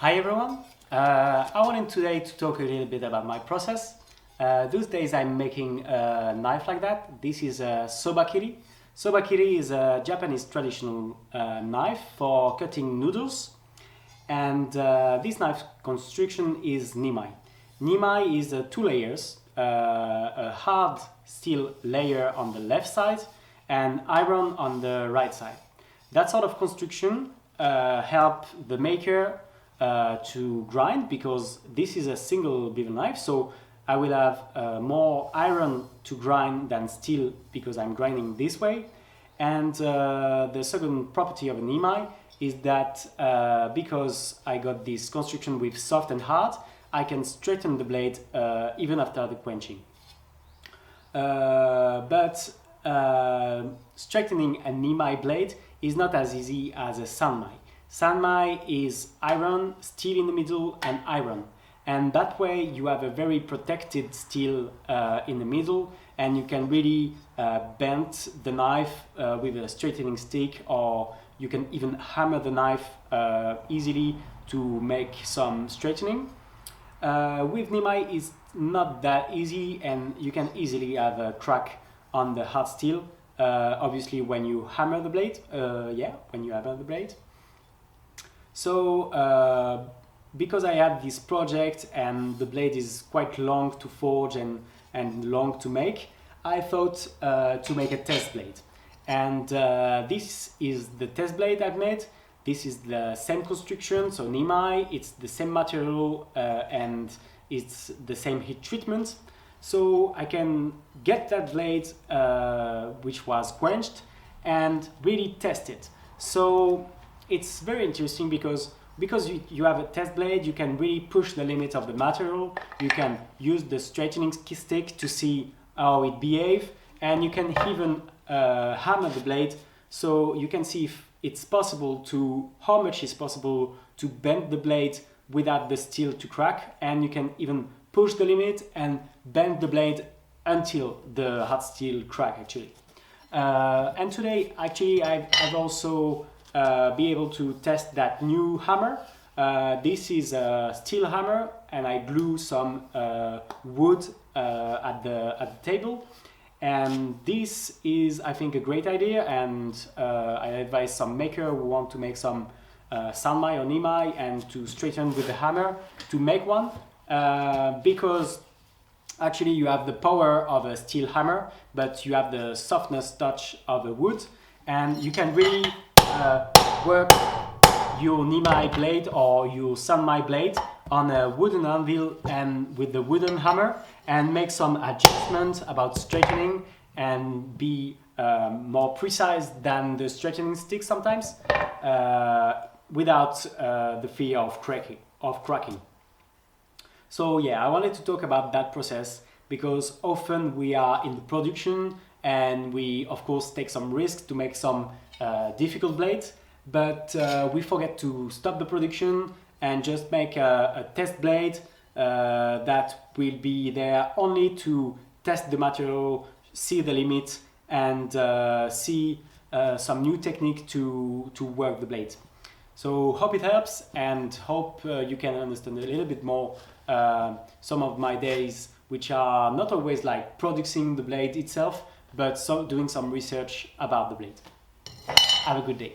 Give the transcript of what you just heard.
Hi everyone, I wanted today to talk a little bit about my process. Those days I'm making a knife like that. This is a sobakiri. Sobakiri is a Japanese traditional knife for cutting noodles, and this knife construction is Ni Mai. Ni Mai is two layers, a hard steel layer on the left side and iron on the right side. That sort of construction help the maker to grind, because this is a single bevel knife, so I will have more iron to grind than steel because I'm grinding this way. And the second property of an Ni Mai is that because I got this construction with soft and hard, I can straighten the blade even after the quenching. But straightening a Ni Mai blade is not as easy as a Sanmai. Sanmai is iron, steel in the middle, and iron. And that way you have a very protected steel in the middle, and you can really bend the knife with a straightening stick, or you can even hammer the knife easily to make some straightening. With Ni Mai it's not that easy, and you can easily have a crack on the hard steel, obviously when you hammer the blade, when you hammer the blade. So because I had this project and the blade is quite long to forge and long to make, I thought to make a test blade. And this is the test blade I've made. This is the same construction, so Ni Mai, it's the same material and it's the same heat treatment. So I can get that blade which was quenched and really test it. So it's very interesting because you have a test blade, you can really push the limits of the material. You can use the straightening stick to see how it behaves, and you can even hammer the blade, so you can see if it's possible to, how much is possible to bend the blade without the steel to crack, and you can even push the limit and bend the blade until the hot steel crack actually. And today actually I've also be able to test that new hammer. This is a steel hammer, and I glue some wood at the table. And this is, I think, a great idea, and I advise some maker who want to make some Sanmai or Ni Mai and to straighten with the hammer to make one, because actually you have the power of a steel hammer, but you have the softness touch of a wood, and you can really work your Ni Mai blade or your Sanmai blade on a wooden anvil and with the wooden hammer, and make some adjustments about straightening and be more precise than the straightening stick sometimes, without the fear of cracking. So yeah, I wanted to talk about that process because often we are in the production and we of course take some risks to make some difficult blades, but we forget to stop the production and just make a test blade that will be there only to test the material, see the limit, and see some new technique to work the blade. So hope it helps, and hope you can understand a little bit more some of my days, which are not always like producing the blade itself, but doing some research about the blade. Have a good day.